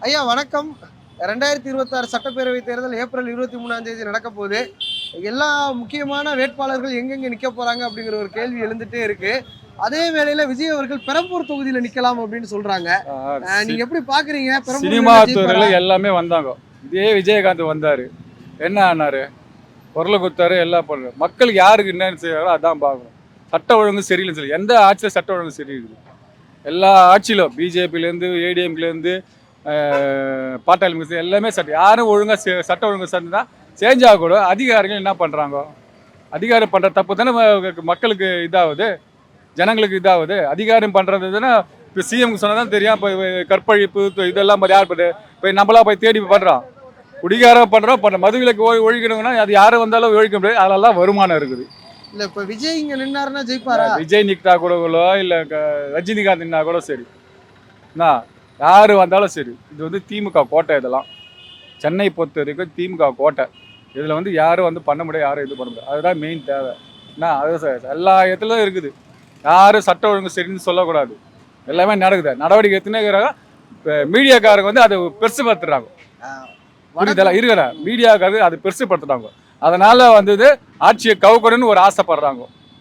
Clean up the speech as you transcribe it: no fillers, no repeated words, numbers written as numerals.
ஐயா வணக்கம். 2026 சட்டப்பேரவை தேர்தல் ஏப்ரல் 23ஆம் தேதி நடக்க போகுது. எல்லா முக்கியமான வேட்பாளர்கள் எங்கெங்க நிக்க போறாங்க அப்படிங்கிற ஒரு கேள்வி எழுந்துட்டே இருக்கு. அதே வேளையில விஜய் அவர்கள் பெரம்பூர் தொகுதியில நிக்கலாம் அப்படின்னு சொல்றாங்க. நீங்க எப்படி பாக்குறீங்க? சினிமா பெரம்பூர் துறையில எல்லாமே வந்தாங்க. இதே விஜயகாந்த் வந்தாரு, என்ன ஆனாரு? குரலை கொடுத்தாரு, எல்லாம் பண்ணு. மக்களுக்கு யாருக்கு என்னன்னு செய்யறாரோ அதான் பார்க்கணும். சட்ட ஒழுங்கு சரியில்லைன்னு சொல்லி எந்த ஆட்சியில் சட்ட ஒழுங்கு சரியில்லை. எல்லா ஆட்சியிலும் பிஜேபியிலேருந்து ஏடிஎம்கிலேருந்து பாட்டாளி மிஸ் எல்லாமே யாரும் ஒழுங்காக சட்ட ஒழுங்கு சட்டா சேஞ்சாக கூட அதிகாரிகள் என்ன பண்ணுறாங்க? அதிகாரம் பண்ணுற தப்பு தானே மக்களுக்கு இதாகுது, ஜனங்களுக்கு இதாகுது. அதிகாரம் பண்ணுறது தானே. இப்போ சிஎம்க்கு சொன்னால் தான் தெரியும். இப்போ கற்பழிப்பு இதெல்லாம் யார் போய் நம்மளா போய் தேடி பண்ணுறோம். குடிகாரம் பண்ணுறோம் மதுவிலக்கு ஒழிக்கணுங்கன்னா அது யாரும் வந்தாலும் ஒழிக்க முடியாது. அதெல்லாம் வருமானம் இருக்குது. இல்ல இப்ப விஜய் இங்க நின்னாருன்னா ஜெயிப்பாரா? விஜய் நிற்கா கூட இல்லை ரஜினிகாந்த் நின்னா கூட சரி, என்ன யார் வந்தாலும் சரி. இது திமுக கோட்டை. இதெல்லாம் சென்னை பொறுத்த வரைக்கும் திமுக கோட்டை. இதில் யாரும் பண்ண முடியாது, யாரும் இது பண்ண முடியாது. அதுதான் மெயின் தேவை. என்ன அது எல்லா இடத்துலையும் இருக்குது. யாரும் சட்ட ஒழுங்கு சரின்னு சொல்லக்கூடாது. எல்லாமே நடக்குது. நடவடிக்கை எடுத்துனேங்கிறாங்க. இப்போ மீடியாக்காரங்க அதை பெருசுப்படுத்துறாங்க. இதெல்லாம் இருக்கிற மீடியாக்காரங்க அதை பெருசுப்படுத்துறாங்க. அதனால ஆட்சியை கவுக்கணும்னு ஒரு ஆசைப்படுறாங்க.